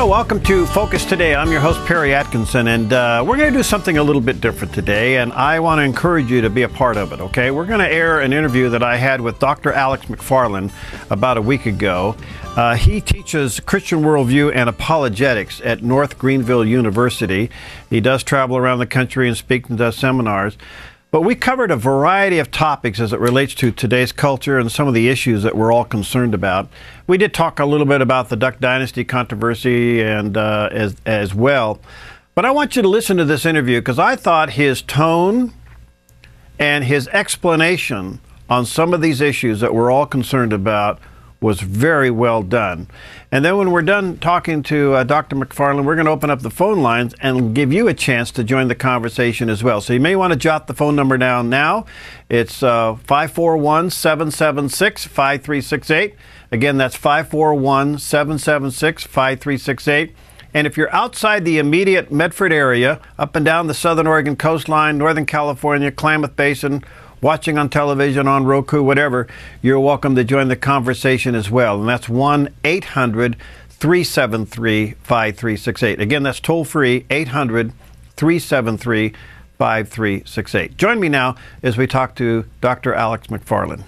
Well, welcome to Focus Today. I'm your host, Perry Atkinson, and we're going to do something a little bit different today, and I want to encourage you to be a part of it, okay? We're going to air an interview that I had with Dr. Alex McFarland about a week ago. He teaches Christian worldview and apologetics at North Greenville University. He does travel around the country and speak and does seminars. But we covered a variety of topics as it relates to today's culture and some of the issues that we're all concerned about. We did talk a little bit about the Duck Dynasty controversy and as well. But I want you to listen to this interview because I thought his tone and his explanation on some of these issues that we're all concerned about was very well done. And then when we're done talking to Dr. McFarland, we're going to open up the phone lines and give you a chance to join the conversation as well. So you may want to jot the phone number down now. It's 541-776-5368. Again, that's 541-776-5368. And if you're outside the immediate Medford area, up and down the southern Oregon coastline, Northern California, Klamath Basin, watching on television, on Roku, whatever, you're welcome to join the conversation as well. And that's 1-800-373-5368. Again, that's toll-free, 800-373-5368. Join me now as we talk to Dr. Alex McFarland.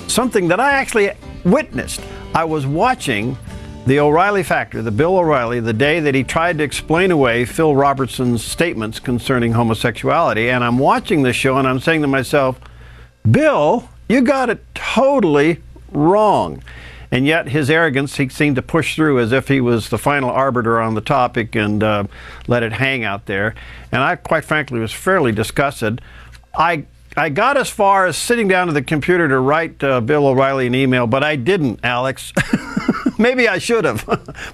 Something that I actually witnessed. I was watching the O'Reilly Factor, the Bill O'Reilly, the day that he tried to explain away Phil Robertson's statements concerning homosexuality. And I'm watching this show and I'm saying to myself, Bill, you got it totally wrong. And yet his arrogance, he seemed to push through as if he was the final arbiter on the topic and let it hang out there. And I, quite frankly, was fairly disgusted. I got as far as sitting down to the computer to write Bill O'Reilly an email, but I didn't, Alex. Maybe I should have.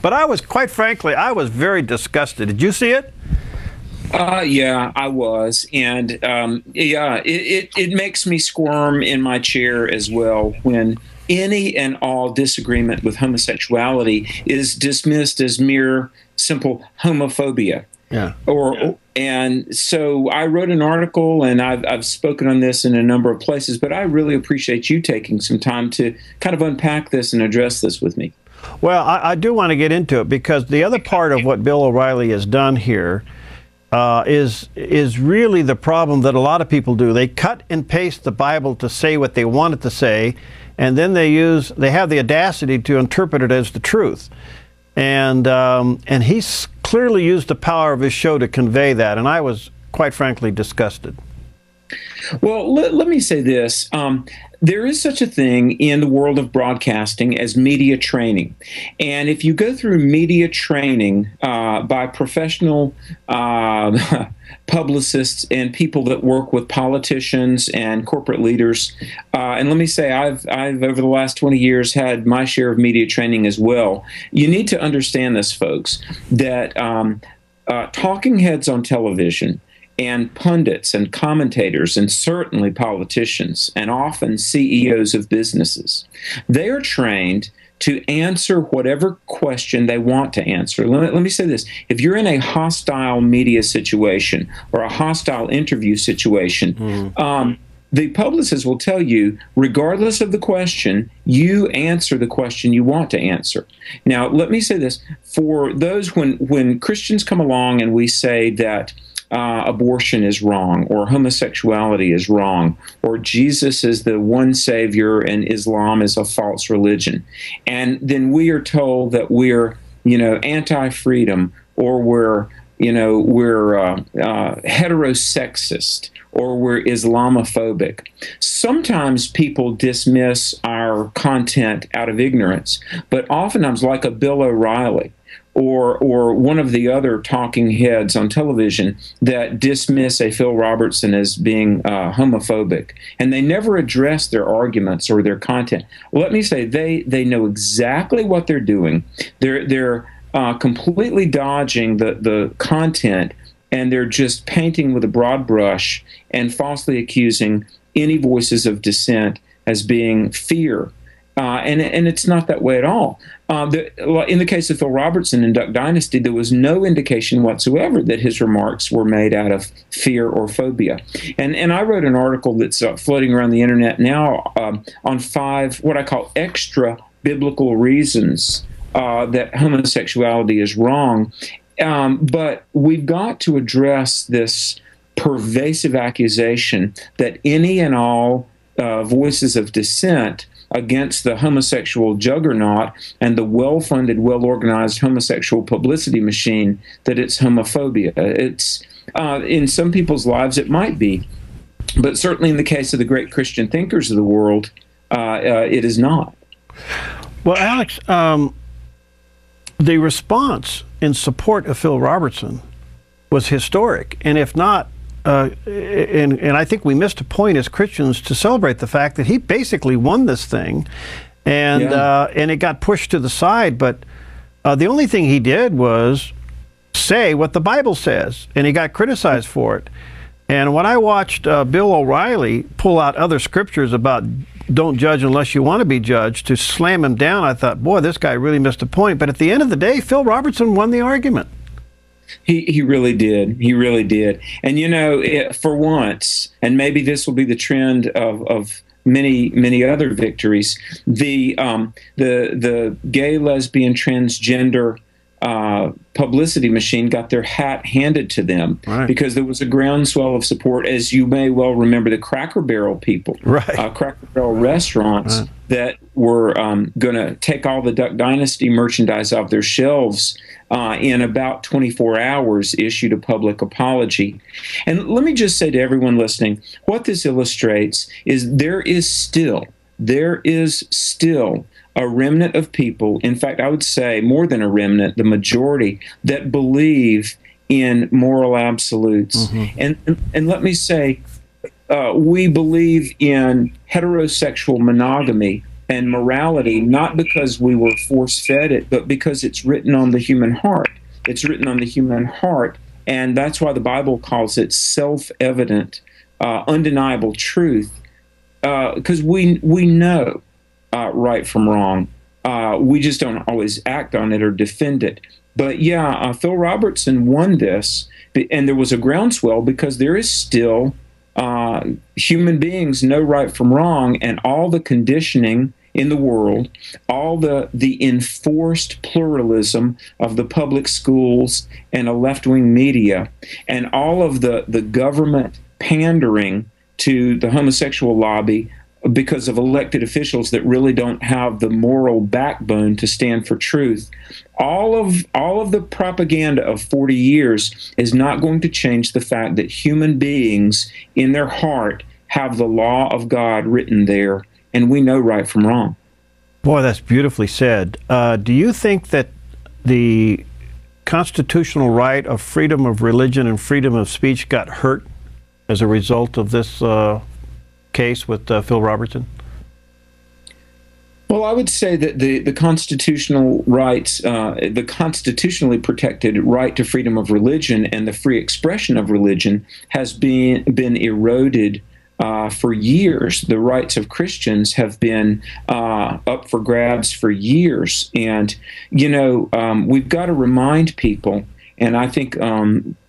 But I was, quite frankly, I was very disgusted. Did you see it? Yeah, I was. And yeah, it makes me squirm in my chair as well when any and all disagreement with homosexuality is dismissed as mere simple homophobia. Yeah. And so I wrote an article, and I've spoken on this in a number of places, but I really appreciate you taking some time to kind of unpack this and address this with me. Well, I do want to get into it because the other part of what Bill O'Reilly has done here is really the problem that a lot of people do. They cut and paste the Bible to say what they want it to say, and then they have the audacity to interpret it as the truth. And he's clearly used the power of his show to convey that, and I was, quite frankly, disgusted. Well, let me say this. There is such a thing in the world of broadcasting as media training. And if you go through media training by professional publicists and people that work with politicians and corporate leaders, and let me say I've over the last 20 years had my share of media training as well. You need to understand this, folks, that talking heads on television and pundits and commentators and certainly politicians and often CEOs of businesses, they are trained to answer whatever question they want to answer. Let me say this. If you're in a hostile media situation or a hostile interview situation, the publicist will tell you, regardless of the question, you answer the question you want to answer. Now, let me say this. For those, when Christians come along and we say that abortion is wrong, or homosexuality is wrong, or Jesus is the one savior and Islam is a false religion, and then we are told that we're, anti-freedom, or we're heterosexist, or we're Islamophobic. Sometimes people dismiss our content out of ignorance, but oftentimes, like a Bill O'Reilly, or one of the other talking heads on television that dismiss a Phil Robertson as being homophobic, and they never address their arguments or their content. Let me say, they know exactly what they're doing. They're completely dodging the content, and they're just painting with a broad brush and falsely accusing any voices of dissent as being fear. And it's not that way at all. In the case of Phil Robertson and Duck Dynasty, there was no indication whatsoever that his remarks were made out of fear or phobia. And I wrote an article that's floating around the internet now on 5 what I call extra biblical reasons that homosexuality is wrong. But we've got to address this pervasive accusation that any and all voices of dissent against the homosexual juggernaut and the well-funded, well-organized homosexual publicity machine, that it's homophobia. It's in some people's lives it might be, but certainly in the case of the great Christian thinkers of the world, it is not. Well, Alex, the response in support of Phil Robertson was historic, and if not, and I think we missed a point as Christians to celebrate the fact that he basically won this thing, and and it got pushed to the side. But the only thing he did was say what the Bible says, and he got criticized for it. And when I watched Bill O'Reilly pull out other scriptures about don't judge unless you want to be judged to slam him down, I thought, boy, this guy really missed a point. But at the end of the day, Phil Robertson won the argument. He really did. He really did. And, you know, for once, and maybe this will be the trend of many other victories, the gay, lesbian, transgender publicity machine got their hat handed to them, right, because there was a groundswell of support. As you may well remember, the Cracker Barrel people, right, Cracker Barrel restaurants, right, that were going to take all the Duck Dynasty merchandise off their shelves in about 24 hours, issued a public apology. And let me just say to everyone listening, what this illustrates is there is still a remnant of people, in fact, I would say more than a remnant, the majority, that believe in moral absolutes. Mm-hmm. And let me say, we believe in heterosexual monogamy and morality, not because we were force-fed it, but because it's written on the human heart. It's written on the human heart, and that's why the Bible calls it self-evident, undeniable truth, because we know right from wrong. We just don't always act on it or defend it. But yeah, Phil Robertson won this, and there was a groundswell because there is still human beings know right from wrong, and all the conditioning in the world, all the enforced pluralism of the public schools and a left-wing media, and all of the government pandering to the homosexual lobby because of elected officials that really don't have the moral backbone to stand for truth. All of the propaganda of 40 years is not going to change the fact that human beings in their heart have the law of God written there, and we know right from wrong. Boy, that's beautifully said. Do you think that the constitutional right of freedom of religion and freedom of speech got hurt as a result of this case with Phil Robertson? Well, I would say that the constitutional rights, the constitutionally protected right to freedom of religion and the free expression of religion has been eroded for years. The rights of Christians have been up for grabs for years. And, you know, we've got to remind people, and I think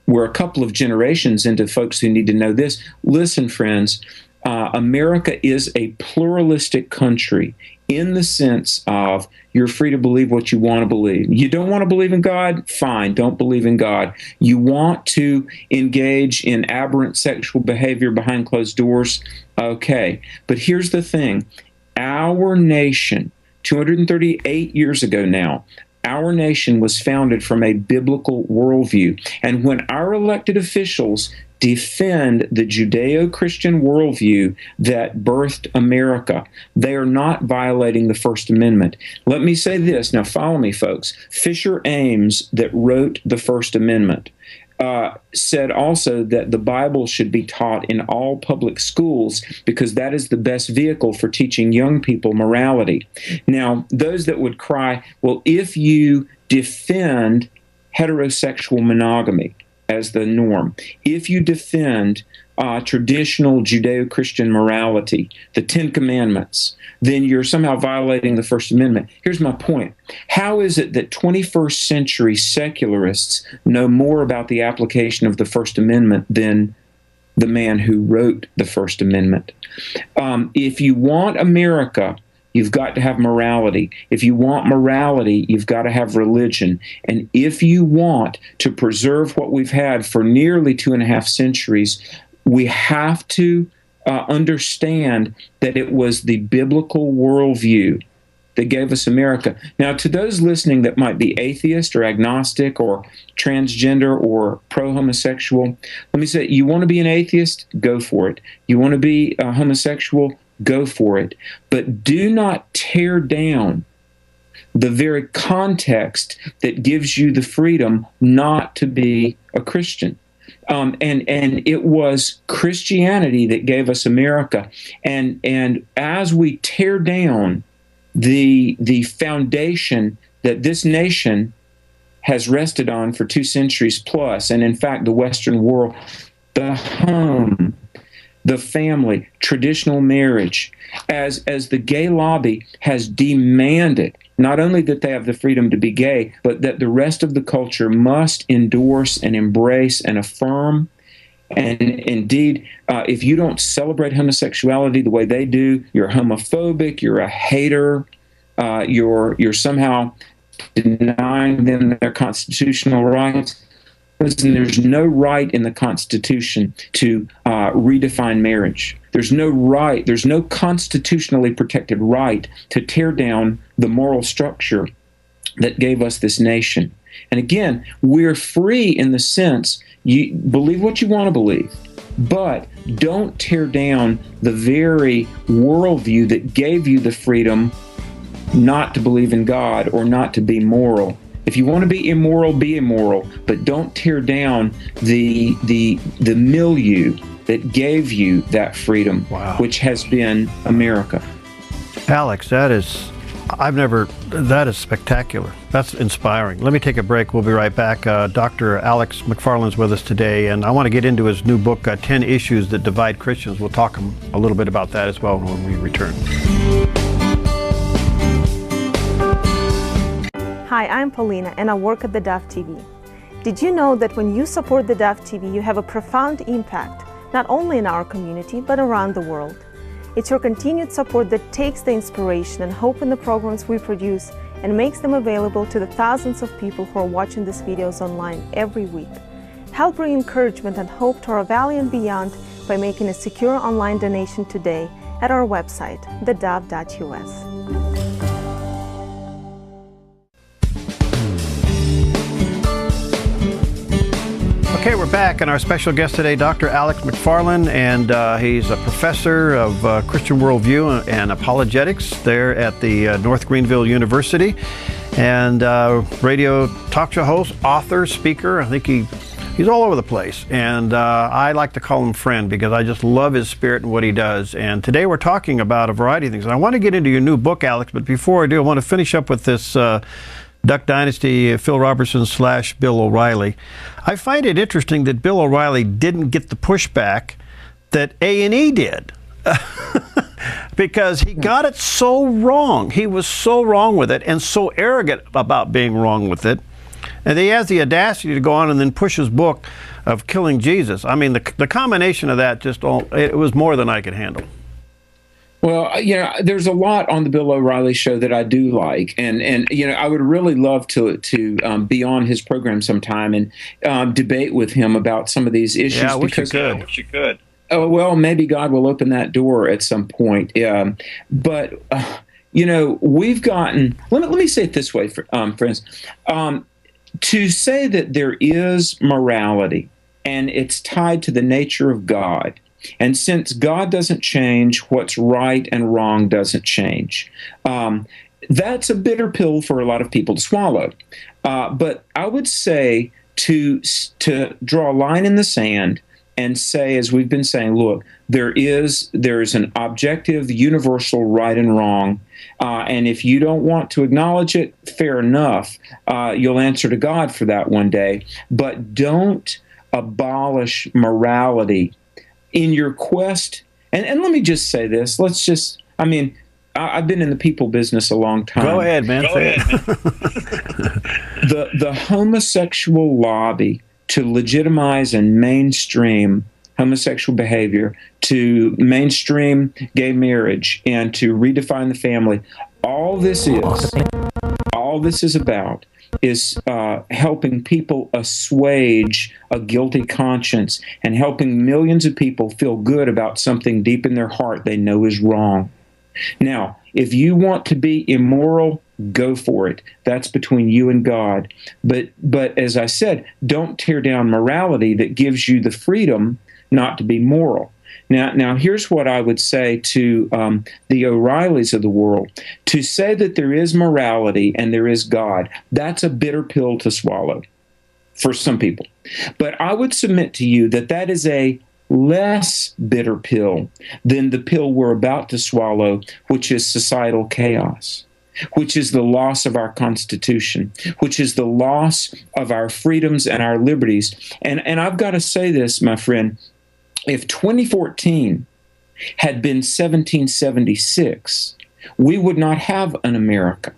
we're a couple of generations into folks who need to know this. Listen, friends, America is a pluralistic country in the sense of you're free to believe what you want to believe. You don't want to believe in God? Fine, don't believe in God. You want to engage in aberrant sexual behavior behind closed doors? Okay. But here's the thing. Our nation, 238 years ago now, our nation was founded from a biblical worldview. And when our elected officials defend the Judeo-Christian worldview that birthed America, they are not violating the First Amendment. Let me say this. Now, follow me, folks. Fisher Ames, that wrote the First Amendment, said also that the Bible should be taught in all public schools because that is the best vehicle for teaching young people morality. Now, those that would cry, well, if you defend heterosexual monogamy as the norm, if you defend traditional Judeo-Christian morality, the Ten Commandments, then you're somehow violating the First Amendment. Here's my point. How is it that 21st century secularists know more about the application of the First Amendment than the man who wrote the First Amendment? If you want America you've got to have morality. If you want morality, you've got to have religion. And if you want to preserve what we've had for nearly 2.5 centuries, we have to understand that it was the biblical worldview that gave us America. Now, to those listening that might be atheist or agnostic or transgender or pro-homosexual, let me say, you want to be an atheist? Go for it. You want to be a homosexual? Go for it. But do not tear down the very context that gives you the freedom not to be a Christian. And it was Christianity that gave us America. And as we tear down the foundation that this nation has rested on for 2 centuries plus, and in fact the Western world, the home, the family, traditional marriage, as the gay lobby has demanded not only that they have the freedom to be gay, but that the rest of the culture must endorse and embrace and affirm. And indeed, if you don't celebrate homosexuality the way they do, you're homophobic, you're a hater, you're somehow denying them their constitutional rights. Listen, there's no right in the Constitution to redefine marriage. There's no right, there's no constitutionally protected right to tear down the moral structure that gave us this nation. And again, we're free in the sense, you believe what you want to believe, but don't tear down the very worldview that gave you the freedom not to believe in God or not to be moral. If you want to be immoral, but don't tear down the milieu that gave you that freedom, wow, which has been America. Alex, that is spectacular. That's inspiring. Let me take a break. We'll be right back. Dr. Alex McFarland's with us today, and I want to get into his new book, 10 Issues That Divide Christians. We'll talk a little bit about that as well when we return. Hi, I'm Paulina, and I work at the Dove TV. Did you know that when you support the Dove TV, you have a profound impact, not only in our community, but around the world? It's your continued support that takes the inspiration and hope in the programs we produce and makes them available to the thousands of people who are watching these videos online every week. Help bring encouragement and hope to our valley and beyond by making a secure online donation today at our website, thedove.us. Okay, we're back, and our special guest today, Dr. Alex McFarland, and he's a professor of Christian worldview and apologetics there at the North Greenville University, and radio talk show host, author, speaker. I think he's all over the place, and I like to call him friend because I just love his spirit and what he does. And today we're talking about a variety of things. And I want to get into your new book, Alex, but before I do, I want to finish up with this Duck Dynasty, Phil Robertson / Bill O'Reilly. I find it interesting that Bill O'Reilly didn't get the pushback that A&E did because he got it so wrong. He was so wrong with it and so arrogant about being wrong with it. And he has the audacity to go on and then push his book of killing Jesus. I mean, the combination of that it was more than I could handle. Well, there's a lot on the Bill O'Reilly show that I do like, and I would really love to be on his program sometime and debate with him about some of these issues. Yeah, I wish you could. Oh, well, maybe God will open that door at some point. But we've gotten. Let me say it this way, friends. To say that there is morality and it's tied to the nature of God. And since God doesn't change, what's right and wrong doesn't change. That's a bitter pill for a lot of people to swallow. But I would say to draw a line in the sand and say, as we've been saying, look, there is an objective, universal right and wrong. And if you don't want to acknowledge it, fair enough. You'll answer to God for that one day. But don't abolish morality in your quest, and let me just say this, I've been in the people business a long time. Go ahead, man. The homosexual lobby to legitimize and mainstream homosexual behavior, to mainstream gay marriage, and to redefine the family. All this is about is helping people assuage a guilty conscience and helping millions of people feel good about something deep in their heart they know is wrong. Now, if you want to be immoral, go for it. That's between you and God. But as I said, don't tear down morality that gives you the freedom not to be moral. Now, here's what I would say to the O'Reillys of the world. To say that there is morality and there is God, that's a bitter pill to swallow for some people. But I would submit to you that that is a less bitter pill than the pill we're about to swallow, which is societal chaos, which is the loss of our Constitution, which is the loss of our freedoms and our liberties. And I've got to say this, my friend, if 2014 had been 1776, we would not have an America.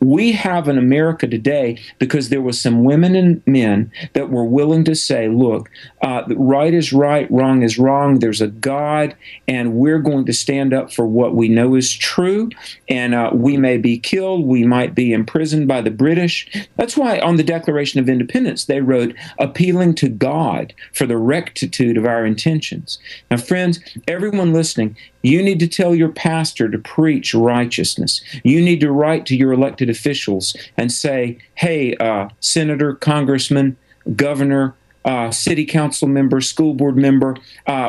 We have an America today because there were some women and men that were willing to say, look, right is right, wrong is wrong, there's a God, and we're going to stand up for what we know is true, and we may be killed, we might be imprisoned by the British. That's why on the Declaration of Independence they wrote, appealing to God for the rectitude of our intentions. Now, friends, everyone listening, you need to tell your pastor to preach righteousness. You need to write to your elected officials and say, hey, senator, congressman, governor, city council member, school board member,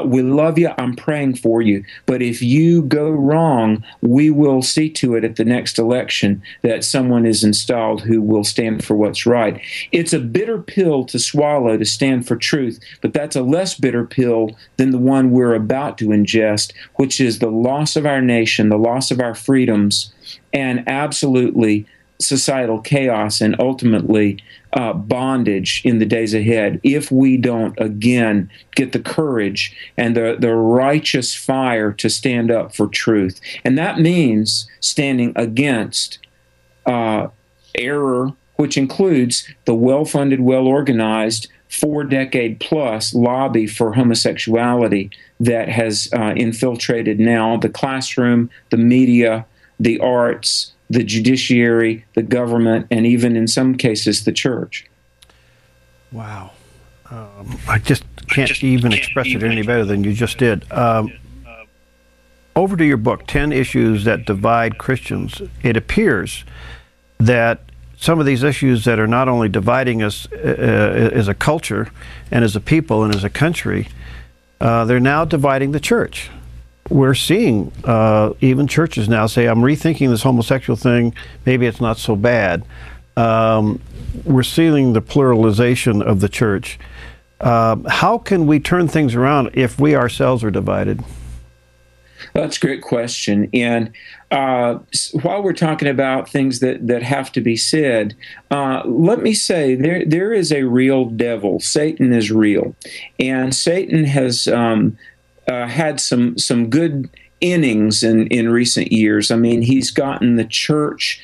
we love you. I'm praying for you. But if you go wrong, we will see to it at the next election that someone is installed who will stand for what's right. It's a bitter pill to swallow to stand for truth, but that's a less bitter pill than the one we're about to ingest, which is the loss of our nation, the loss of our freedoms, and absolutely societal chaos and ultimately bondage in the days ahead if we don't again get the courage and the righteous fire to stand up for truth. And that means standing against error, which includes the well-funded, well-organized, 4-decade-plus lobby for homosexuality that has infiltrated now the classroom, the media, the arts, the judiciary, the government, and even in some cases the church. Wow. I just can't even express it any better than you just did. Over to your book, 10 Issues That Divide Christians. It appears that some of these issues that are not only dividing us as a culture and as a people and as a country, they're now dividing the church. We're seeing even churches now say, I'm rethinking this homosexual thing, maybe it's not so bad. We're seeing the pluralization of the church. How can we turn things around if we ourselves are divided? That's a great question. And while we're talking about things that have to be said, let me say there is a real devil. Satan is real. And Satan has had some good innings in recent years. I mean, he's gotten the church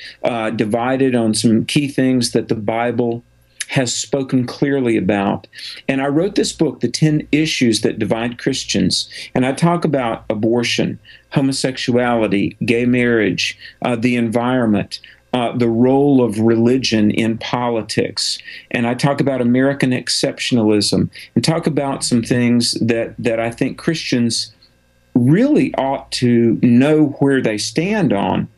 divided on some key things that the Bible has spoken clearly about. And I wrote this book, The 10 Issues That Divide Christians, and I talk about abortion, homosexuality, gay marriage, the environment, the role of religion in politics. And I talk about American exceptionalism and talk about some things that I think Christians really ought to know where they stand on.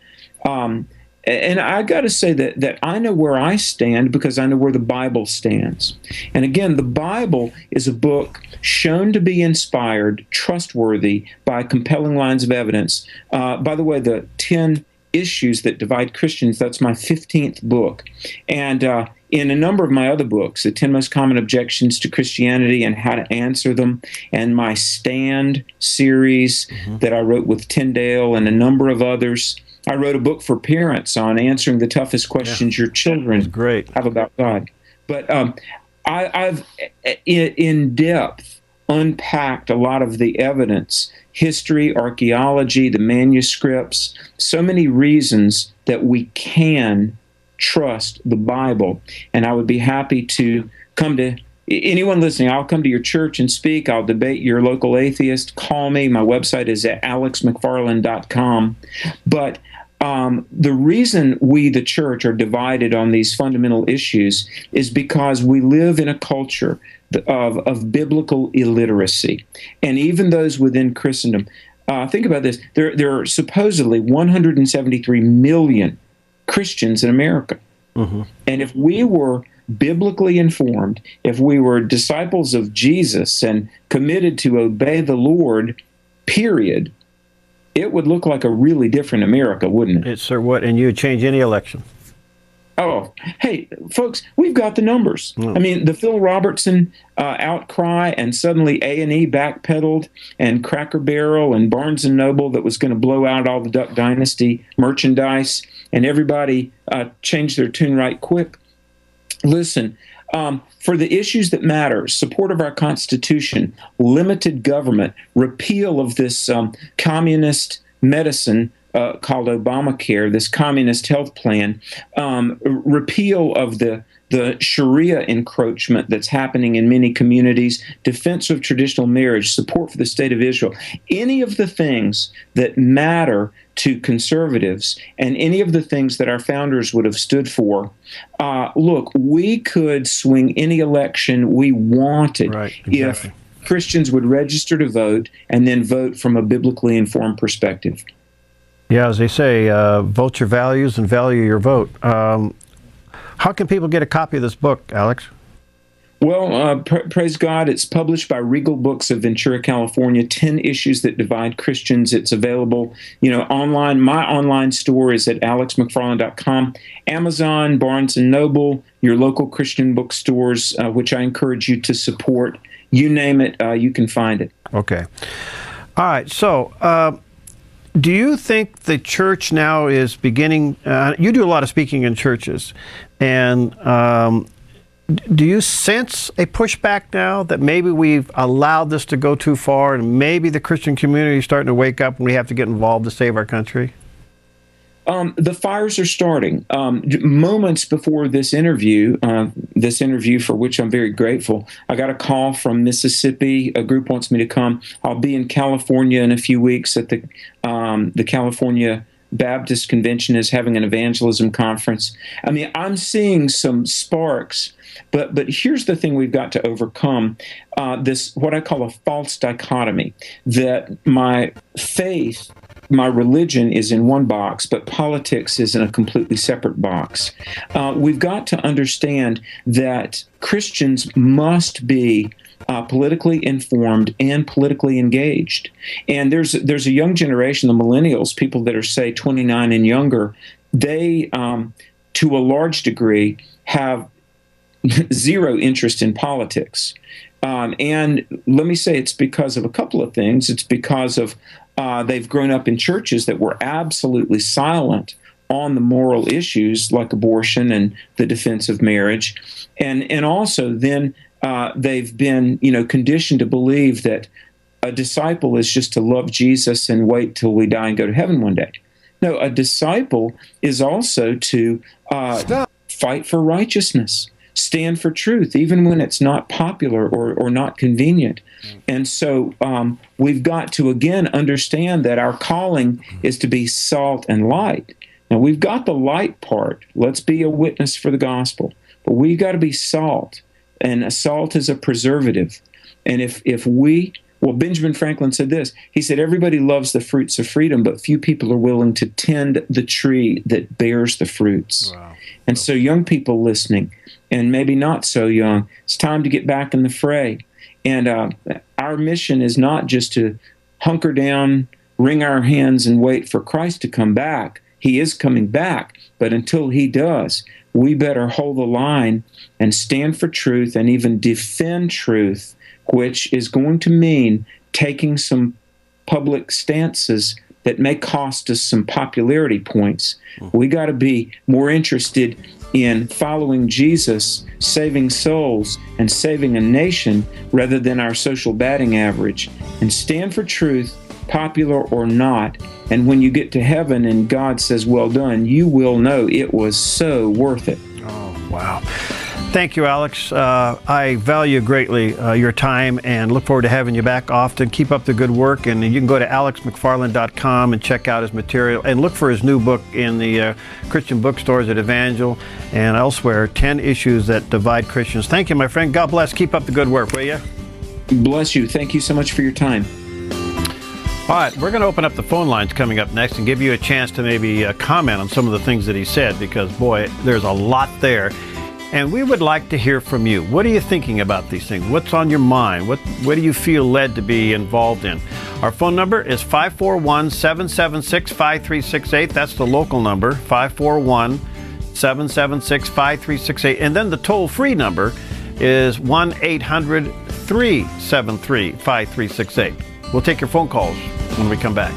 And I got to say that I know where I stand because I know where the Bible stands. And again, the Bible is a book shown to be inspired, trustworthy, by compelling lines of evidence. By the way, the 10 Issues That Divide Christians, that's my 15th book. And in a number of my other books, The 10 Most Common Objections to Christianity and How to Answer Them, and my Stand series that I wrote with Tyndale and a number of others. I wrote a book for parents on answering the toughest questions your children have about God. But I've in depth unpacked a lot of the evidence, history, archaeology, the manuscripts, so many reasons that we can trust the Bible. And I would be happy to come to anyone listening, I'll come to your church and speak. I'll debate your local atheist. Call me. My website is at alexmcfarland.com. But the reason we, the church, are divided on these fundamental issues is because we live in a culture of biblical illiteracy. And even those within Christendom, think about this, there are supposedly 173 million Christians in America. Mm-hmm. And if we were biblically informed, if we were disciples of Jesus and committed to obey the Lord, period, it would look like a really different America, wouldn't it? It sure would, and you would change any election. Oh, hey, folks, we've got the numbers. I mean, the Phil Robertson outcry, and suddenly A&E backpedaled, and Cracker Barrel and Barnes & Noble that was going to blow out all the Duck Dynasty merchandise, and everybody changed their tune right quick. Listen, for the issues that matter, support of our Constitution, limited government, repeal of this communist medicine called Obamacare, this communist health plan, repeal of the Sharia encroachment that's happening in many communities, defense of traditional marriage, support for the state of Israel, any of the things that matter to conservatives and any of the things that our founders would have stood for. Look, we could swing any election we wanted, right, exactly, if Christians would register to vote and then vote from a biblically informed perspective. Yeah, as they say, vote your values and value your vote. How can people get a copy of this book, Alex? Well, praise God, it's published by Regal Books of Ventura, California, 10 Issues That Divide Christians. It's available, online. My online store is at alexmcfarland.com. Amazon, Barnes & Noble, your local Christian bookstores, which I encourage you to support. You name it, you can find it. Okay. All right, so do you think the church now is beginning, you do a lot of speaking in churches, and do you sense a pushback now that maybe we've allowed this to go too far and maybe the Christian community is starting to wake up and we have to get involved to save our country? The fires are starting. Moments before this interview for which I'm very grateful, I got a call from Mississippi. A group wants me to come. I'll be in California in a few weeks at the California Baptist Convention is having an evangelism conference. I mean, I'm seeing some sparks, but here's the thing we've got to overcome, this, what I call a false dichotomy, that my faith, my religion is in one box, but politics is in a completely separate box. We've got to understand that Christians must be politically informed and politically engaged. And there's a young generation, the millennials, people that are, say, 29 and younger, they, to a large degree, have zero interest in politics. And let me say it's because of a couple of things. It's because of they've grown up in churches that were absolutely silent on the moral issues like abortion and the defense of marriage. And also then they've been, conditioned to believe that a disciple is just to love Jesus and wait till we die and go to heaven one day. No, a disciple is also to fight for righteousness, stand for truth, even when it's not popular or not convenient. And so we've got to, again, understand that our calling is to be salt and light. Now, we've got the light part. Let's be a witness for the gospel. But we've got to be salt. And salt is a preservative. And if we, well, Benjamin Franklin said this. He said, everybody loves the fruits of freedom, but few people are willing to tend the tree that bears the fruits. Wow. And so young people listening, and maybe not so young, it's time to get back in the fray. And our mission is not just to hunker down, wring our hands, and wait for Christ to come back. He is coming back, but until he does, we better hold the line and stand for truth and even defend truth, which is going to mean taking some public stances that may cost us some popularity points. We got to be more interested in following Jesus, saving souls, and saving a nation rather than our social batting average, and stand for truth, popular or not. And when you get to heaven and God says, well done, you will know it was so worth it. Oh, wow. Thank you, Alex. I value greatly your time and look forward to having you back often. Keep up the good work, and you can go to alexmcfarland.com and check out his material and look for his new book in the Christian bookstores at Evangel and elsewhere, 10 Issues That Divide Christians. Thank you, my friend. God bless. Keep up the good work, will you? Bless you. Thank you so much for your time. All right, we're going to open up the phone lines coming up next and give you a chance to maybe comment on some of the things that he said, because, boy, there's a lot there. And we would like to hear from you. What are you thinking about these things? What's on your mind? What do you feel led to be involved in? Our phone number is 541-776-5368. That's the local number, 541-776-5368. And then the toll-free number is 1-800-373-5368. We'll take your phone calls when we come back.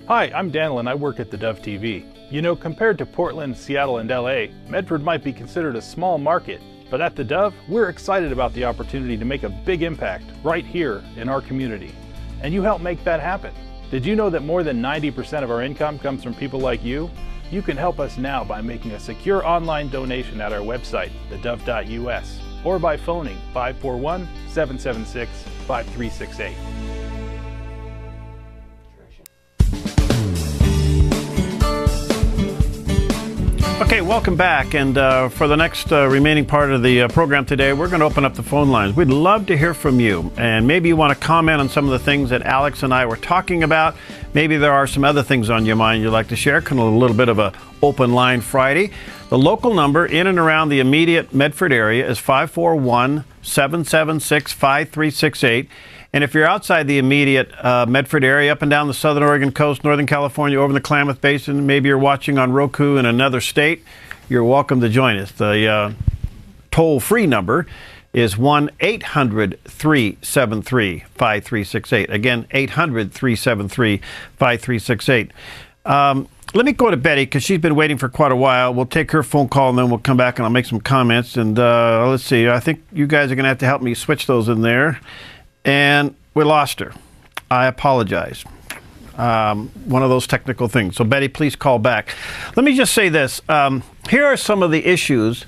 Hi, I'm Daniel and I work at the Dove TV. You know, compared to Portland, Seattle, and LA, Medford might be considered a small market, but at the Dove, we're excited about the opportunity to make a big impact right here in our community. And you help make that happen. Did you know that more than 90% of our income comes from people like you? You can help us now by making a secure online donation at our website, thedove.us, or by phoning 541-776-5368. Okay, welcome back. And for the next remaining part of the program today, we're going to open up the phone lines. We'd love to hear from you. And maybe you want to comment on some of the things that Alex and I were talking about. Maybe there are some other things on your mind you'd like to share. Kind of a little bit of a open line Friday. The local number in and around the immediate Medford area is 541-776-5368. And if you're outside the immediate Medford area, up and down the southern Oregon coast, Northern California, over in the Klamath Basin, maybe you're watching on Roku in another state, you're welcome to join us. The toll-free number is 1-800-373-5368. Again, 800-373-5368. Let me go to Betty, because she's been waiting for quite a while. We'll take her phone call, and then we'll come back and I'll make some comments. And let's see, I think you guys are going to have to help me switch those in there. And we lost her. I apologize. One of those technical things. So, Betty, please call back. Let me just say this. Here are some of the issues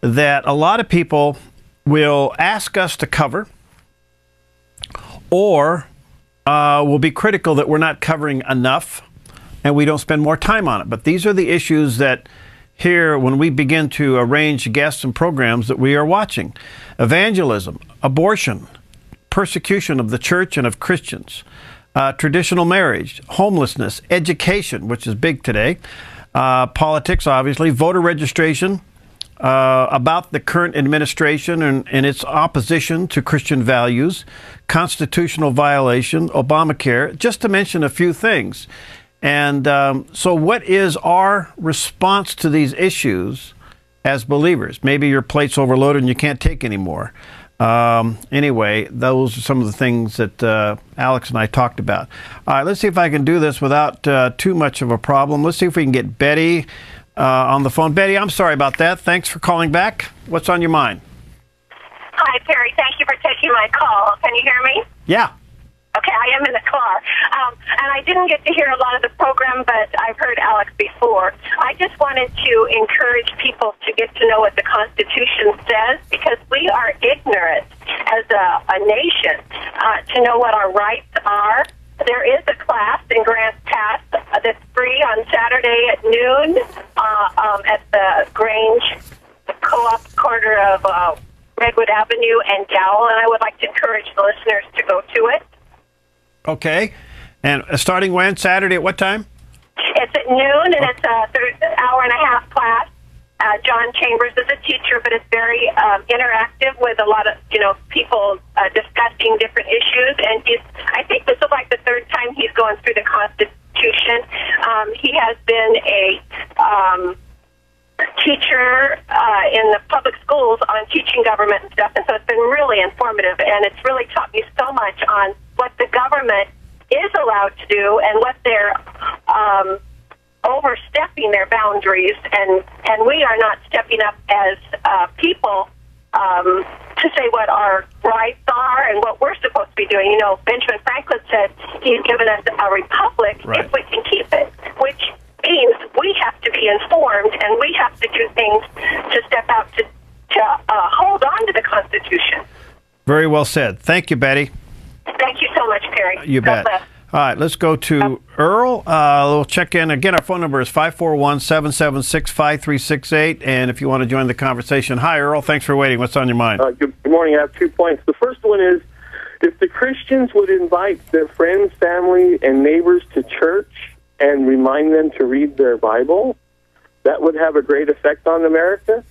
that a lot of people will ask us to cover, or will be critical that we're not covering enough and we don't spend more time on it. But these are the issues that here, when we begin to arrange guests and programs, that we are watching. Evangelism, abortion, persecution of the church and of Christians, traditional marriage, homelessness, education, which is big today, politics, obviously, voter registration, about the current administration and its opposition to Christian values, constitutional violation, Obamacare, just to mention a few things. And so what is our response to these issues as believers? Maybe your plate's overloaded and you can't take any more. Anyway, those are some of the things that Alex and I talked about. All right, let's see if I can do this without too much of a problem. Let's see if we can get Betty on the phone. Betty, I'm sorry about that. Thanks for calling back. What's on your mind? Hi, Perry. Thank you for taking my call. Can you hear me? Yeah. Okay, I am in the car. And I didn't get to hear a lot of the program, but I've heard Alex before. I just wanted to encourage people to get to know what the Constitution says, because we are ignorant as a nation to know what our rights are. There is a class in Grants Pass that's free on Saturday at noon at the Grange Co-op corner of Redwood Avenue and Dowell, and I would like to encourage the listeners to go to it. Okay. And starting when? Saturday at what time? It's at noon, and it's an hour-and-a-half class. John Chambers is a teacher, but it's very interactive with a lot of people discussing different issues. And I think this is like the third time he's going through the Constitution. He has been a teacher in the public schools on teaching government and stuff, and so it's been really informative, and it's really taught me so much on what the government is allowed to do and what they're overstepping their boundaries, and we are not stepping up as people to say what our rights are and what we're supposed to be doing. You know, Benjamin Franklin said he's given us a republic if we can keep it, which means we well said. Thank you, Betty. Thank you so much, Perry. You bet. God bless. All right, let's go to Earl. We'll check in. Again, our phone number is 541-776-5368. And if you want to join the conversation. Hi, Earl. Thanks for waiting. What's on your mind? Good morning. I have 2 points. The first one is, if the Christians would invite their friends, family, and neighbors to church and remind them to read their Bible, that would have a great effect on America.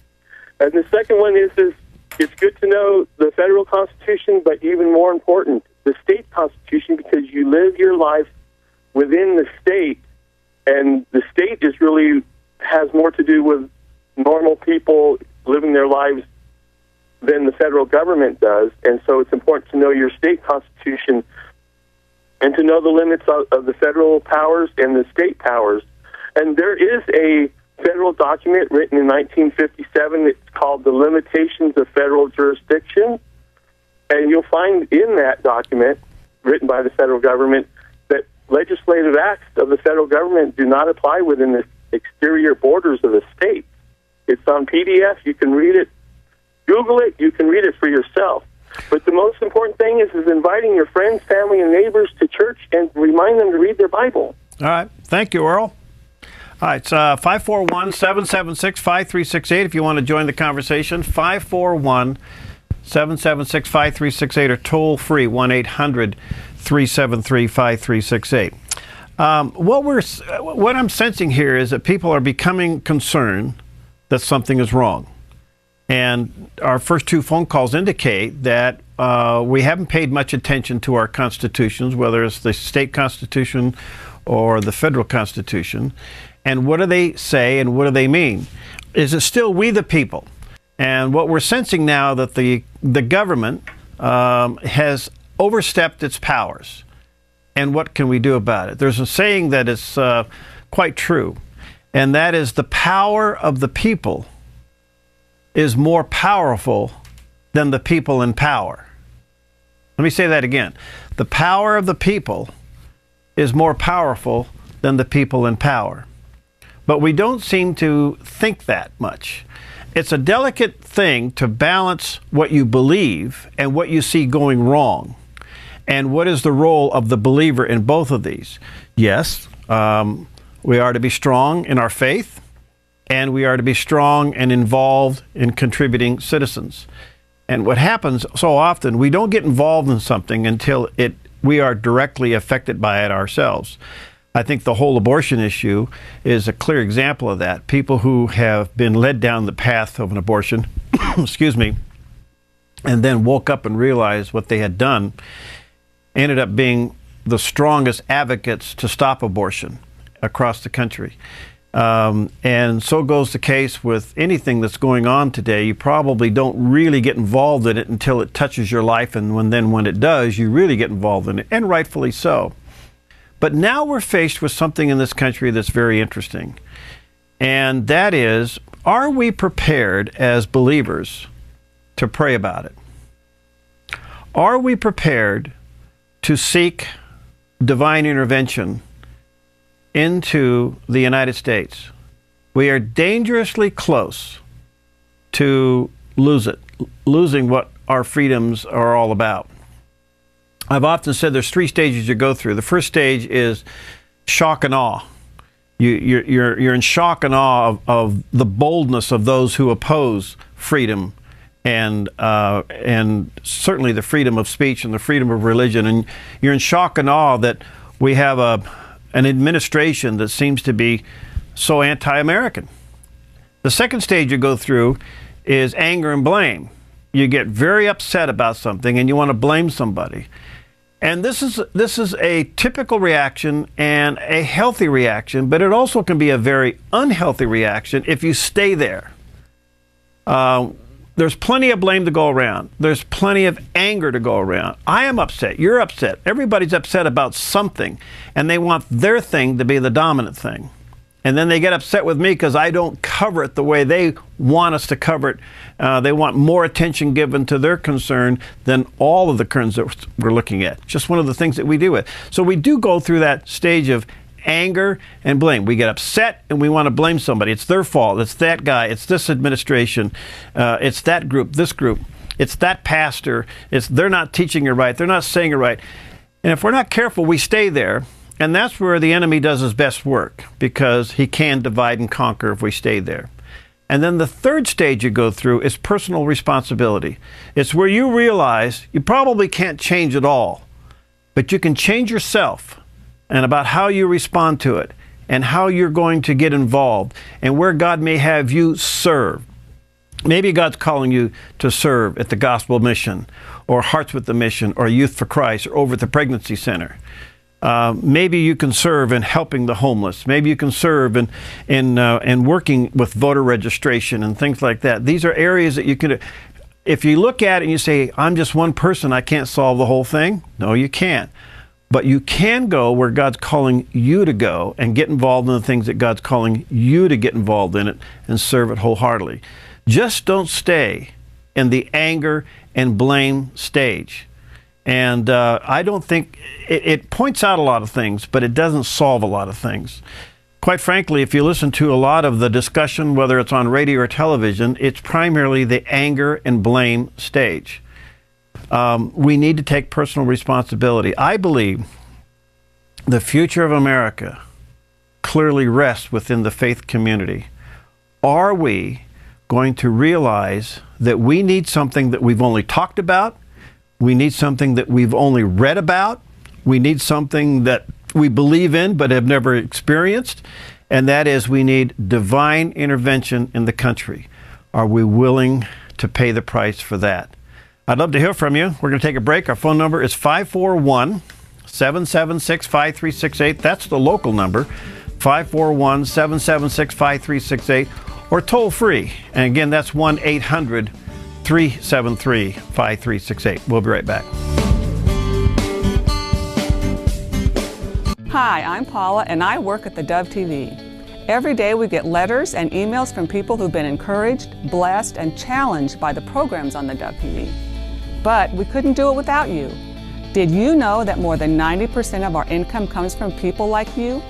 And the second one is it's good to know the federal Constitution, but even more important, the state Constitution, because you live your life within the state, and the state has more to do with normal people living their lives than the federal government does. And so it's important to know your state Constitution and to know the limits of the federal powers and the state powers. And there is a federal document written in 1957. It's called The Limitations of Federal Jurisdiction. And you'll find in that document, written by the federal government, that legislative acts of the federal government do not apply within the exterior borders of the state. It's on PDF. You can read it. Google it. You can read it for yourself. But the most important thing is inviting your friends, family, and neighbors to church and remind them to read their Bible. All right. Thank you, Earl. All right, it's 541-776-5368 if you want to join the conversation. 541-776-5368 or toll free 1-800-373-5368. What I'm sensing here is that people are becoming concerned that something is wrong. And our first 2 phone calls indicate that we haven't paid much attention to our constitutions, whether it's the state constitution or the federal constitution. And what do they say and what do they mean? Is it still we the people? And what we're sensing now that the government has overstepped its powers. And what can we do about it? There's a saying that is quite true, and that is the power of the people is more powerful than the people in power. Let me say that again. The power of the people is more powerful than the people in power. But we don't seem to think that much. It's a delicate thing to balance what you believe and what you see going wrong. And what is the role of the believer in both of these? Yes, we are to be strong in our faith, and we are to be strong and involved in contributing citizens. And what happens so often, we don't get involved in something until we are directly affected by it ourselves. I think the whole abortion issue is a clear example of that. People who have been led down the path of an abortion, excuse me, and then woke up and realized what they had done, ended up being the strongest advocates to stop abortion across the country. And so goes the case with anything that's going on today. You probably don't really get involved in it until it touches your life, and when it does, you really get involved in it, and rightfully so. But now we're faced with something in this country that's very interesting, and that is, are we prepared as believers to pray about it? Are we prepared to seek divine intervention into the United States? We are dangerously close to losing what our freedoms are all about. I've often said there's 3 stages you go through. The first stage is shock and awe. You're in shock and awe of the boldness of those who oppose freedom and certainly the freedom of speech and the freedom of religion. And you're in shock and awe that we have an administration that seems to be so anti-American. The second stage you go through is anger and blame. You get very upset about something and you want to blame somebody. And this is a typical reaction and a healthy reaction, but it also can be a very unhealthy reaction if you stay there. There's plenty of blame to go around. There's plenty of anger to go around. I am upset. You're upset. Everybody's upset about something, and they want their thing to be the dominant thing. And then they get upset with me because I don't cover it the way they want us to cover it. They want more attention given to their concern than all of the concerns that we're looking at. Just one of the things that we do it. So we do go through that stage of anger and blame. We get upset and we want to blame somebody. It's their fault. It's that guy. It's this administration. It's that group, this group. it's that pastor, they're not teaching it right, they're not saying it right. And if we're not careful, we stay there. And that's where the enemy does his best work, because he can divide and conquer if we stay there. And then the third stage you go through is personal responsibility. It's where you realize you probably can't change it all, but you can change yourself and about how you respond to it and how you're going to get involved and where God may have you serve. Maybe God's calling you to serve at the Gospel Mission or Hearts with the Mission or Youth for Christ or over at the Pregnancy Center. Maybe you can serve in helping the homeless. Maybe you can serve in working with voter registration and things like that. These are areas that you can, if you look at it and you say, I'm just one person, I can't solve the whole thing. No, you can't. But you can go where God's calling you to go and get involved in the things that God's calling you to get involved in it and serve it wholeheartedly. Just don't stay in the anger and blame stage. And I don't think, it points out a lot of things, but it doesn't solve a lot of things. Quite frankly, if you listen to a lot of the discussion, whether it's on radio or television, it's primarily the anger and blame stage. We need to take personal responsibility. I believe the future of America clearly rests within the faith community. Are we going to realize that we need something that we've only talked about? We need something that we've only read about. We need something that we believe in but have never experienced. And that is, we need divine intervention in the country. Are we willing to pay the price for that? I'd love to hear from you. We're going to take a break. Our phone number is 541-776-5368. That's the local number, 541-776-5368, or toll free. And again, that's 1-800-373-5368. We'll be right back. Hi, I'm Paula, and I work at the Dove TV. Every day we get letters and emails from people who've been encouraged, blessed, and challenged by the programs on the Dove TV. But we couldn't do it without you. Did you know that more than 90% of our income comes from people like you?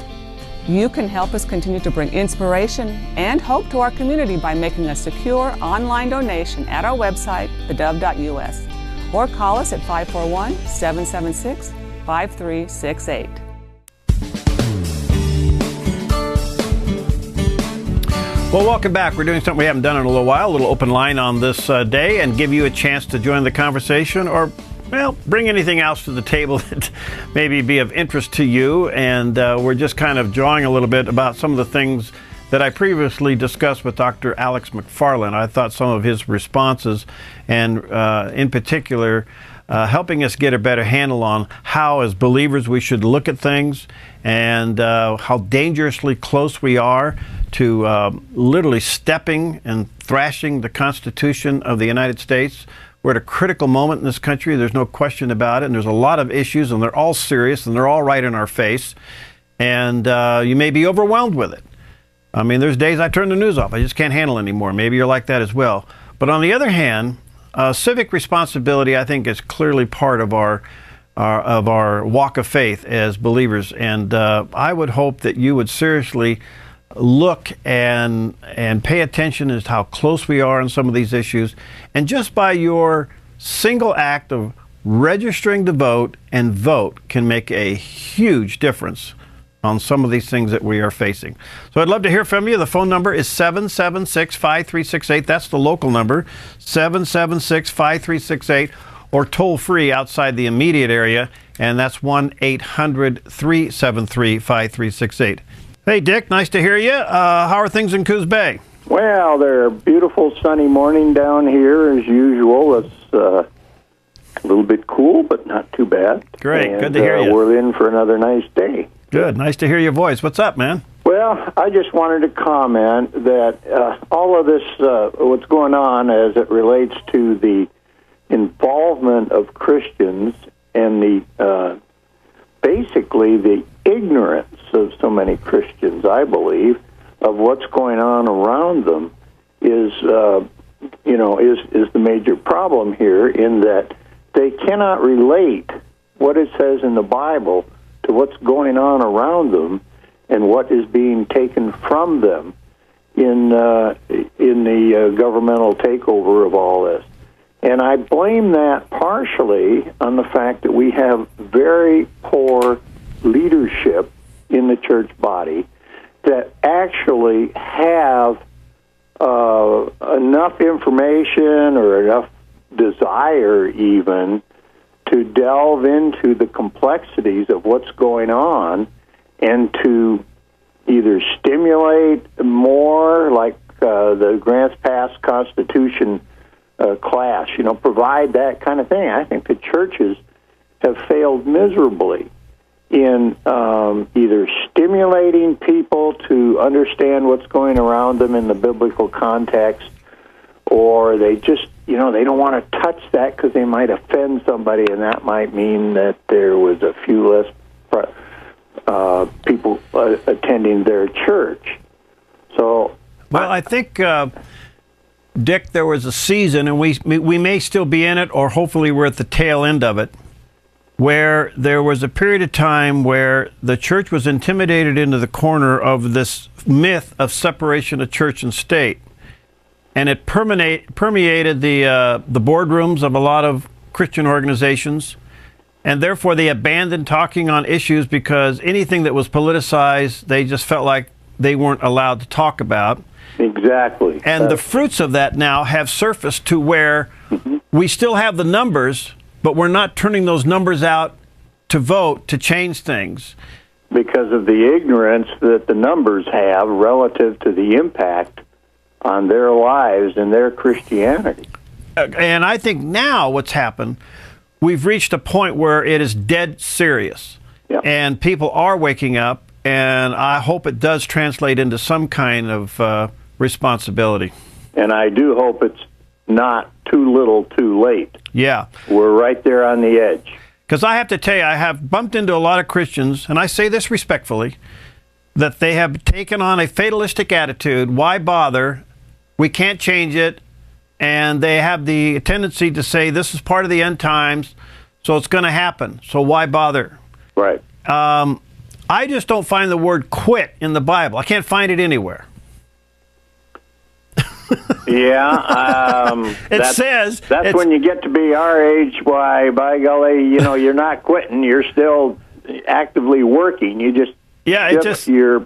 You can help us continue to bring inspiration and hope to our community by making a secure online donation at our website, thedove.us, or call us at 541-776-5368. Well, welcome back. We're doing something we haven't done in a little while, a little open line on this day, and give you a chance to join the conversation or, well, bring anything else to the table that maybe be of interest to you. And we're just kind of drawing a little bit about some of the things that I previously discussed with Dr. Alex McFarland. I thought some of his responses, and in particular, helping us get a better handle on how, as believers, we should look at things and how dangerously close we are to literally stepping and thrashing the Constitution of the United States. We're at a critical moment in this country. There's no question about it. And there's a lot of issues, and they're all serious, and they're all right in our face. And you may be overwhelmed with it. I mean, there's days I turn the news off. I just can't handle it anymore. Maybe you're like that as well. But on the other hand, civic responsibility, I think, is clearly part of our walk of faith as believers. And I would hope that you would seriously look and pay attention as to how close we are on some of these issues. And just by your single act of registering to vote and vote can make a huge difference on some of these things that we are facing. So I'd love to hear from you. The phone number is 776-5368. That's the local number, 776-5368, or toll free outside the immediate area, and that's 1-800-373-5368. Hey, Dick, nice to hear you. How are things in Coos Bay? Well, they're a beautiful sunny morning down here as usual. It's a little bit cool, but not too bad. Great, and, good to hear you. We're in for another nice day. Good, nice to hear your voice. What's up, man? Well, I just wanted to comment that all of this, what's going on as it relates to the involvement of Christians and the basically the ignorance of so many Christians, I believe, of what's going on around them is the major problem here, in that they cannot relate what it says in the Bible to what's going on around them and what is being taken from them in the governmental takeover of all this. And I blame that partially on the fact that we have very poor leadership in the church body that actually have enough information or enough desire even to delve into the complexities of what's going on and to either stimulate more, like the Grants Pass Constitution class, provide that kind of thing. I think the churches have failed miserably in either stimulating people to understand what's going around them in the biblical context, or they just, they don't want to touch that because they might offend somebody, and that might mean that there was a few less people attending their church. So, well, I think, Dick, there was a season, and we may still be in it, or hopefully we're at the tail end of it, where there was a period of time where the church was intimidated into the corner of this myth of separation of church and state. And it permeated the boardrooms of a lot of Christian organizations. And therefore, they abandoned talking on issues because anything that was politicized, they just felt like they weren't allowed to talk about. Exactly. And the fruits of that now have surfaced to where we still have the numbers, but we're not turning those numbers out to vote to change things. Because of the ignorance that the numbers have relative to the impact on their lives and their Christianity. And I think now what's happened, we've reached a point where it is dead serious. Yep. And people are waking up, and I hope it does translate into some kind of responsibility. And I do hope it's not too little too late. Yeah. We're right there on the edge. Because I have to tell you, I have bumped into a lot of Christians, and I say this respectfully, that they have taken on a fatalistic attitude. Why bother? We can't change it. And they have the tendency to say, this is part of the end times, so it's going to happen. So why bother? Right. I just don't find the word quit in the Bible. I can't find it anywhere. Yeah. That's when you get to be our age. Why, by golly, you're not quitting. You're still actively working. You just your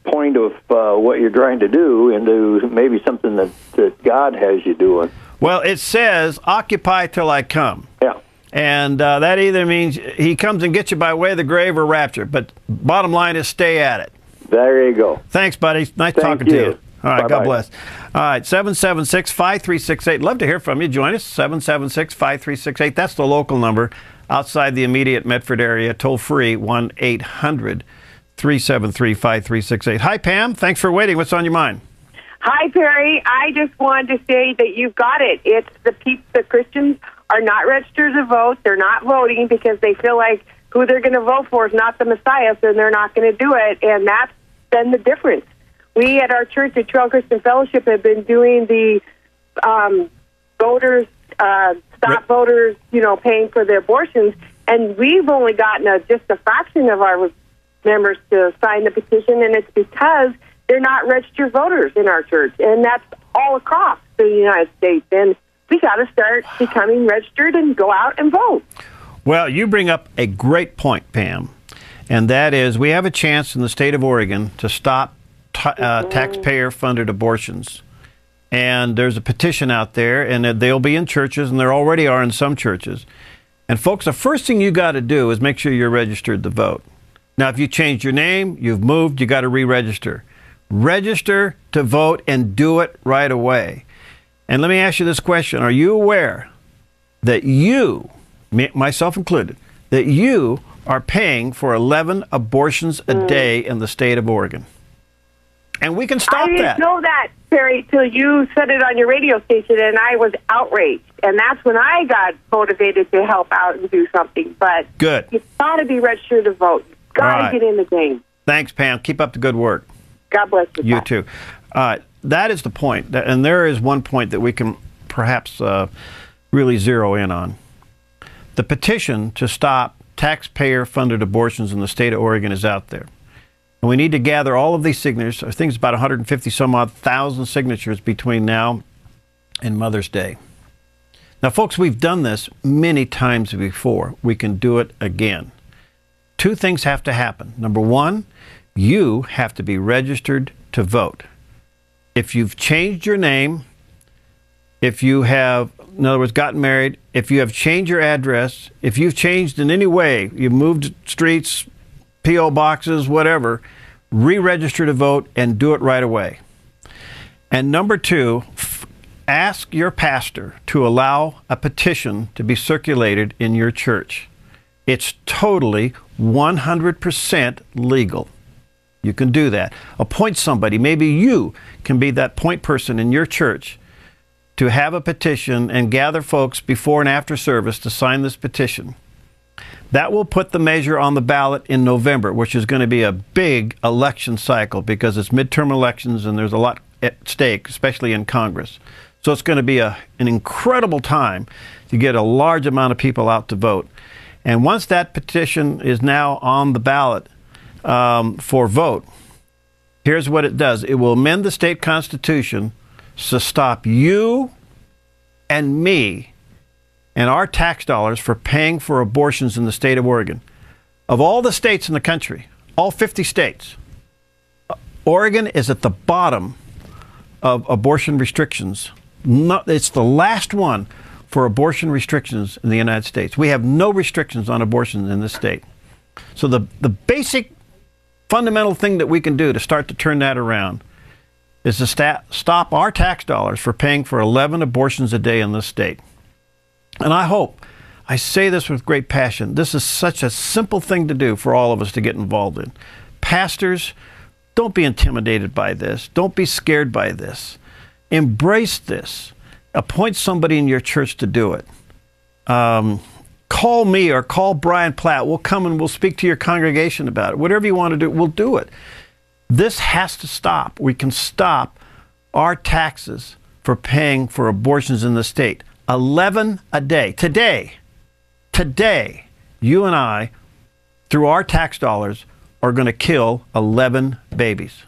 point of what you're trying to do into maybe something that God has you doing. Well, it says, occupy till I come. Yeah. And that either means he comes and gets you by way of the grave or rapture. But bottom line is stay at it. There you go. Thanks, buddy. Nice talking to you. All right, bye-bye. God bless. All right, 776-5368. Love to hear from you. Join us, 776-5368. That's the local number outside the immediate Medford area. Toll free, 1-800-373-5368. Hi, Pam. Thanks for waiting. What's on your mind? Hi, Perry. I just wanted to say that you've got it. It's the Christians are not registered to vote. They're not voting because they feel like who they're going to vote for is not the Messiah, so they're not going to do it, and that's been the difference. We at our church, at Trail Christian Fellowship, have been doing the voters, stop voters, paying for their abortions, and we've only gotten just a fraction of our members to sign the petition, and it's because they're not registered voters in our church, and that's all across the United States. And we got to start becoming registered and go out and vote. Well, you bring up a great point, Pam, and that is we have a chance in the state of Oregon to stop taxpayer-funded abortions. And there's a petition out there, and they'll be in churches, and there already are in some churches. And folks, the first thing you got to do is make sure you're registered to vote. Now, if you changed your name, you've moved, you got to re-register. Register to vote and do it right away. And let me ask you this question. Are you aware that you, myself included, that you are paying for 11 abortions a day in the state of Oregon? And we can stop that. I didn't know that, Perry, till you said it on your radio station, and I was outraged. And that's when I got motivated to help out and do something. But good. You've got to be registered to vote. You've got to get in the game. Thanks, Pam. Keep up the good work. God bless you. You too. That is the point. And there is one point that we can perhaps really zero in on. The petition to stop taxpayer-funded abortions in the state of Oregon is out there. And we need to gather all of these signatures. I think it's about 150 some odd thousand signatures between now and Mother's Day. Now, folks, we've done this many times before. We can do it again. Two things have to happen. Number one, you have to be registered to vote. If you've changed your name, if you have, in other words, gotten married, if you have changed your address, if you've changed in any way, you've moved streets, P.O. boxes, whatever, re-register to vote and do it right away. And number two, ask your pastor to allow a petition to be circulated in your church. It's totally 100% legal. You can do that. Appoint somebody. Maybe you can be that point person in your church to have a petition and gather folks before and after service to sign this petition. That will put the measure on the ballot in November, which is going to be a big election cycle because it's midterm elections and there's a lot at stake, especially in Congress. So it's going to be an incredible time to get a large amount of people out to vote. And once that petition is now on the ballot for vote, here's what it does. It will amend the state constitution to stop you and me and our tax dollars for paying for abortions in the state of Oregon. Of all the states in the country, all 50 states, Oregon is at the bottom of abortion restrictions. It's the last one for abortion restrictions in the United States. We have no restrictions on abortion in this state. So the basic fundamental thing that we can do to start to turn that around is to stop our tax dollars for paying for 11 abortions a day in this state. And I hope, I say this with great passion, this is such a simple thing to do for all of us to get involved in. Pastors, don't be intimidated by this. Don't be scared by this. Embrace this. Appoint somebody in your church to do it. Call me or call Brian Platt. We'll come and we'll speak to your congregation about it. Whatever you want to do, we'll do it. This has to stop. We can stop our taxes for paying for abortions in the state. 11 a day. Today, you and I, through our tax dollars, are going to kill 11 babies.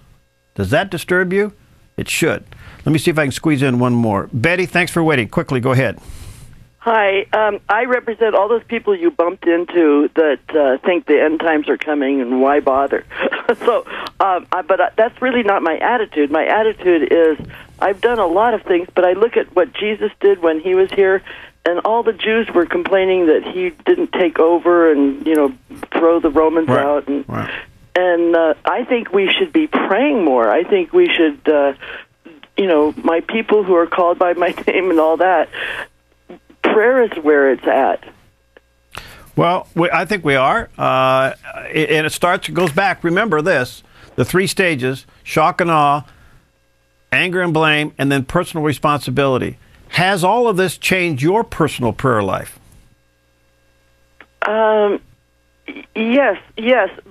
Does that disturb you? It should. Let me see if I can squeeze in one more. Betty, thanks for waiting. Quickly, go ahead. Hi, I represent all those people you bumped into that think the end times are coming and why bother. But that's really not my attitude. My attitude is I've done a lot of things, but I look at what Jesus did when he was here, and all the Jews were complaining that he didn't take over and, throw the Romans out. And I think we should be praying more. I think we should, my people who are called by my name and all that, prayer is where it's at. Well, I think we are. And it goes back. Remember this, the 3 stages, shock and awe, anger and blame, and then personal responsibility. Has all of this changed your personal prayer life? Yes,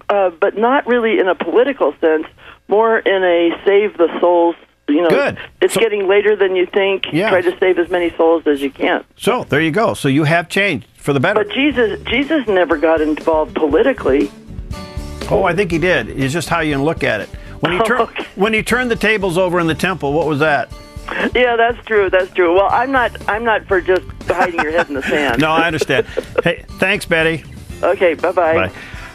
but not really in a political sense, more in a save the souls. Good. It's getting later than you think. Yes. Try to save as many souls as you can. So there you go. So you have changed for the better. But Jesus never got involved politically. Oh, I think he did. It's just how you look at it. When he turned the tables over in the temple, what was that? Yeah, that's true. Well, I'm not for just hiding your head in the sand. No, I understand. Hey, thanks, Betty. Okay, bye-bye. Bye.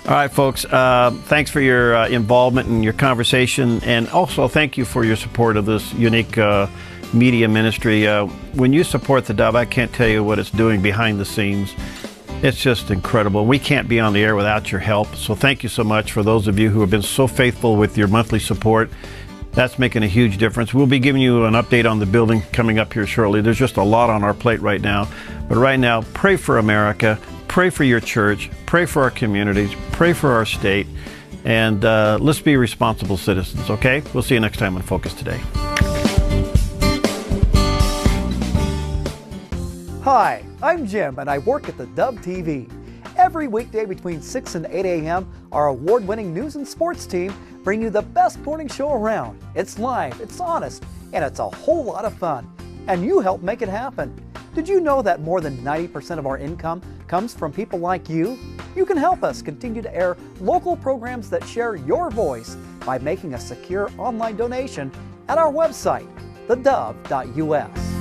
All right, folks, thanks for your involvement in your conversation, and also thank you for your support of this unique media ministry. When you support the Dove, I can't tell you what it's doing behind the scenes. It's just incredible. We can't be on the air without your help, so thank you so much for those of you who have been so faithful with your monthly support. That's making a huge difference. We'll be giving you an update on the building coming up here shortly. There's just a lot on our plate right now. But right now, pray for America. Pray for your church, pray for our communities, pray for our state, and let's be responsible citizens, okay? We'll see you next time on Focus Today. Hi, I'm Jim, and I work at the Dove TV. Every weekday between 6 and 8 a.m., our award-winning news and sports team bring you the best morning show around. It's live, it's honest, and it's a whole lot of fun. And you help make it happen. Did you know that more than 90% of our income comes from people like you? You can help us continue to air local programs that share your voice by making a secure online donation at our website, thedove.us.